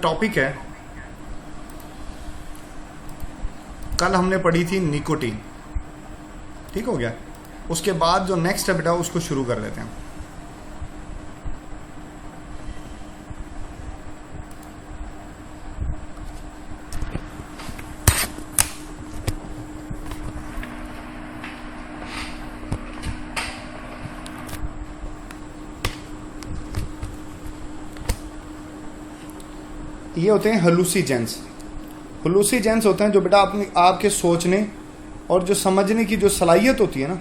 Topic है, कल हमने पढ़ी थी निकोटीन। ठीक हो गया। उसके बाद जो नेक्स्ट है बेटा उसको शुरू कर देते हैं। ये होते हैं हेलुसिजेंस। हेलुसिजेंस होते हैं जो बेटा अपनी आपके सोचने और जो समझने की जो सलाहियत होती है ना,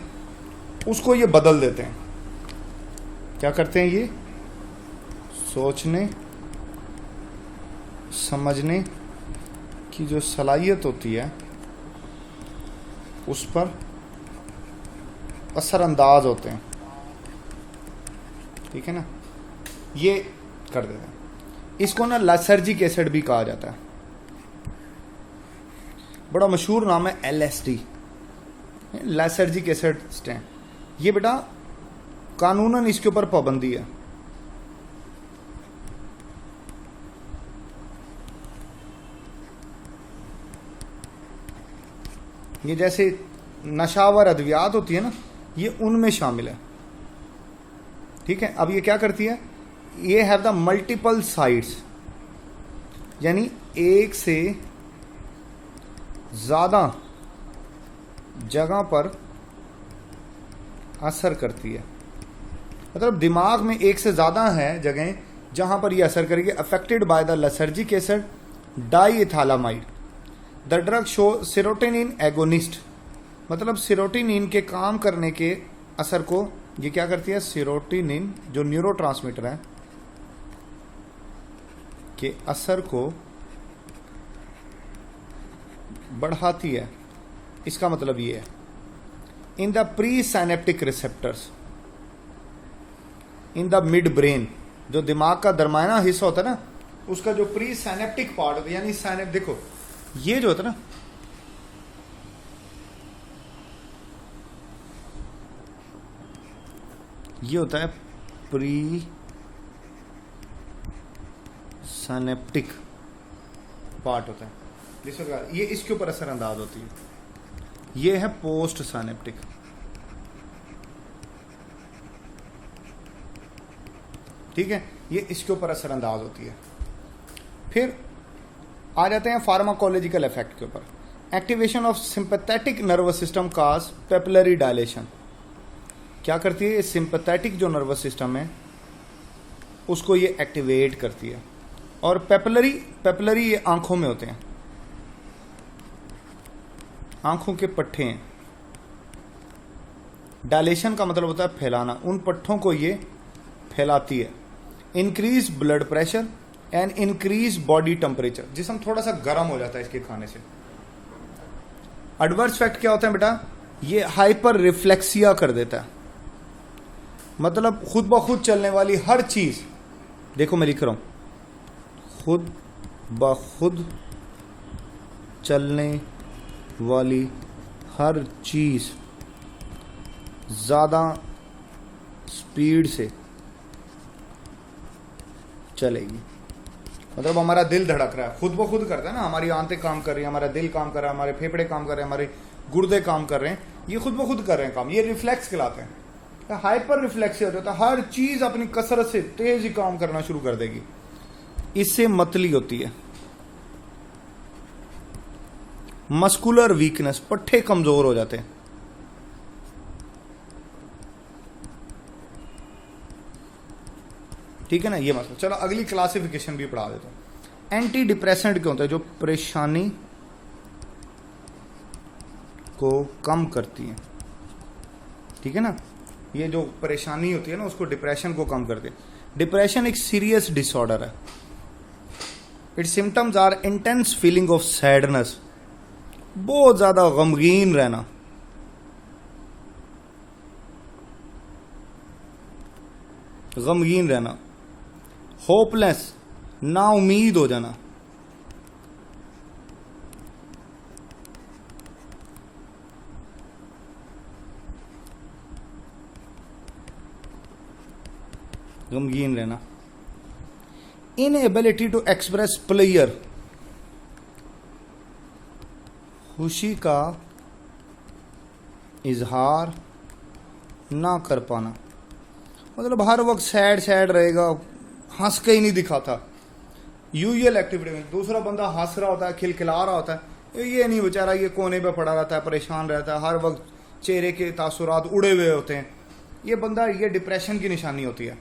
उसको ये बदल देते हैं। क्या करते हैं ये? सोचने समझने की जो सलाहियत होती है उस पर असरअंदाज होते हैं। ठीक है ना, ये कर देते हैं। इसको ना लाइसर्जिक एसिड भी कहा जाता है। बड़ा मशहूर नाम है LSD, लाइसर्जिक एसिड स्टैंड। ये बेटा कानूनन इसके ऊपर पाबंदी है। ये जैसे नशावर अद्वियात होती है ना, ये उनमें शामिल है। ठीक है। अब ये क्या करती है? ये हैव द मल्टीपल साइड्स, यानी एक से ज्यादा जगह पर असर करती है। मतलब दिमाग में एक से ज्यादा है जगह जहां पर ये असर करेगी। Affected by the lysergic acid diethylamide the drug show serotonin agonist. मतलब सेरोटोनिन के काम करने के असर को ये क्या करती है? सेरोटोनिन जो न्यूरोट्रांसमीटर है के असर को बढ़ाती है। इसका मतलब ये है in the pre synaptic receptors in the mid brain, जो दिमाग का दरमियाना हिस्सा होता है ना, उसका जो प्री साइनेप्टिक पार्ट होता है, यानी साइनेप, देखो ये जो होता है ना, ये होता है प्री साइनेप्टिक पार्ट होता है, ये इसके ऊपर असरअंदाज होती है। ये है पोस्ट साइनेप्टिक। ठीक है, ये इसके ऊपर असरअंदाज होती है। फिर आ जाते हैं फार्माकोलॉजिकल इफेक्ट के ऊपर। Activation of sympathetic nervous system cause papillary dilation. क्या करती है? ये सिंपैथेटिक जो नर्वस सिस्टम है उसको ये एक्टिवेट करती है। और पेपिलरी ये आंखों में होते हैं, आंखों के पट्टे हैं। डायलेशन का मतलब होता है फैलाना, उन पट्टों को ये फैलाती है। Increase blood pressure and increase body temperature, जिसम थोड़ा सा गर्म हो जाता है इसके खाने से। एडवर्स फैक्ट क्या होता है बेटा? ये हाइपर रिफ्लेक्सिया कर देता है। मतलब खुद ब खुद चलने वाली हर चीज, देखो मैं लिख रहा हूं, खुद ब खुद चलने वाली हर चीज ज्यादा स्पीड से चलेगी। मतलब हमारा दिल धड़क रहा है, खुद ब खुद करता है ना, हमारी आंतें काम कर रही हैं, हमारा दिल काम कर रहा है, हमारे फेफड़े काम कर रहे हैं, हमारे गुर्दे काम कर रहे हैं, ये खुद ब खुद कर रहे हैं काम। ये रिफ्लेक्स कहलाते हैं। हाइपर रिफ्लेक्स हो जाता है, हर चीज अपनी कसरत से तेज ही काम करना शुरू कर देगी। इससे मतली होती है। मस्कुलर वीकनेस, पट्टे कमजोर हो जाते हैं। ठीक है ना, ये मतलब। चलो अगली क्लासिफिकेशन भी पढ़ा देता हूं। एंटी डिप्रेसेंट क्या होता है? जो परेशानी को कम करती है। ठीक है ना, ये जो परेशानी होती है ना उसको, डिप्रेशन को कम करते हैं। डिप्रेशन एक सीरियस डिसऑर्डर है। Its symptoms are intense feeling of sadness, बहुत ज्यादा गमगीन रहना, होपलेस, ना उम्मीद हो जाना, गमगीन रहना। इनएबिलिटी टू एक्सप्रेस प्लेयर, खुशी का इजहार ना कर पाना, मतलब हर वक्त सैड सैड रहेगा, हंस के ही नहीं दिखाता। यूजुअल एक्टिविटी में दूसरा बंदा हंस रहा होता है, खिलखिला रहा होता है, ये नहीं बेचारा, ये कोने पे पड़ा रहता है, परेशान रहता है, हर वक्त चेहरे के तासुरात उड़े हुए होते हैं, ये बंदा, ये डिप्रेशन की निशानी होती है।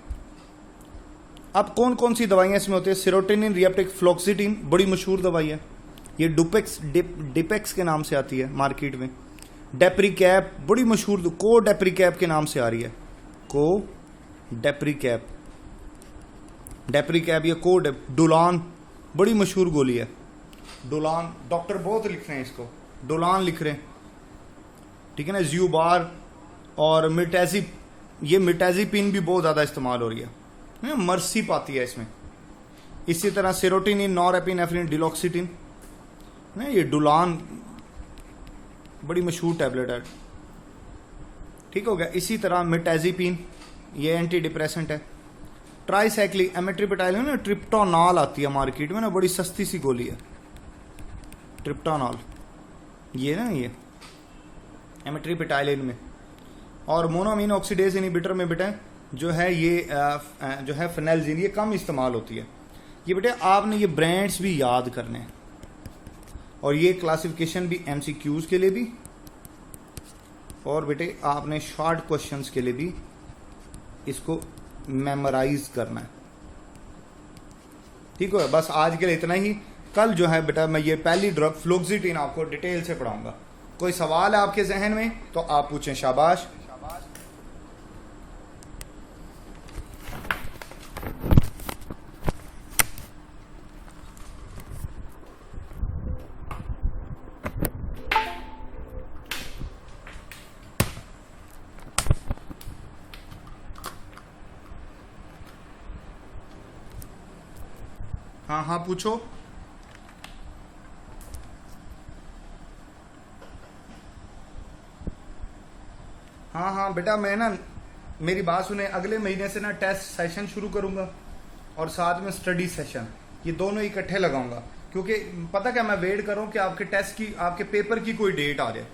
अब कौन कौन सी दवाइयाँ इसमें होती है? सेरोटोनिन रिसेप्टर फ्लोक्सिटिन बड़ी मशहूर दवाई है, ये डिपेक्स के नाम से आती है मार्केट में। डेप्रीकैप बड़ी मशहूर, को डेप्रीकैप के नाम से आ रही है, को डेप्रीकैप, डेप्रीकैप या को डुलान बड़ी मशहूर गोली है, डुलान, डॉक्टर बहुत लिख रहे हैं इसको, डुलान लिख रहे हैं, ठीक है ना। ज़्यूबार और मिटाजी, ये मिटाजीपिन भी बहुत ज़्यादा इस्तेमाल हो रही है, मर्सी पाती है इसमें। इसी तरह सेरोटिनिन, नॉरएपिनेफ्रिन, डिलॉक्सिटिन, ये डुलान बड़ी मशहूर टैबलेट है, ठीक हो गया। इसी तरह मिटाजीपिन, ये एंटी डिप्रेसेंट है। ट्राईसाइक्लिक एमिट्रिपेटाइलिन ना, ट्रिप्टोनॉल आती है मार्केट में ना, बड़ी सस्ती सी गोली है ट्रिप्टोनॉल, ये ना, ये एमिट्रिपेटाइलिन में। और मोनोअमीनो ऑक्सीडेज इनहिबिटर में बेटा जो है ये जो है फेनाल्जीन, ये कम इस्तेमाल होती है। ये बेटे आपने ये ब्रांड्स भी याद करने हैं, और ये क्लासिफिकेशन भी एमसीक्यूज के लिए भी, और बेटे आपने शॉर्ट क्वेश्चंस के लिए भी इसको मेमोराइज करना है, ठीक है। बस आज के लिए इतना ही। कल जो है बेटा मैं ये पहली ड्रग फ्लोक्सिटिन आपको डिटेल से पढ़ाऊंगा। कोई सवाल है आपके जहन में तो आप पूछें, शाबाश। हाँ हाँ पूछो। हाँ हाँ बेटा मैं ना, मेरी बात सुने, अगले महीने से ना टेस्ट सेशन शुरू करूंगा और साथ में स्टडी सेशन, ये दोनों इकट्ठे लगाऊंगा। क्योंकि पता क्या, मैं वेट कर रहा हूँ कि आपके टेस्ट की, आपके पेपर की कोई डेट आ जाए,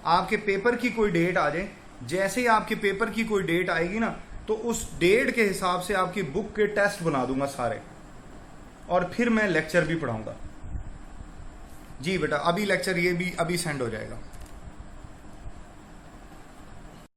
आपके पेपर की कोई डेट आ जाए। जैसे ही आपके पेपर की कोई डेट आएगी ना, तो उस डेट के हिसाब से आपकी बुक के टेस्ट बना दूंगा सारे, और फिर मैं लेक्चर भी पढ़ाऊंगा। जी बेटा अभी लेक्चर ये भी अभी सेंड हो जाएगा।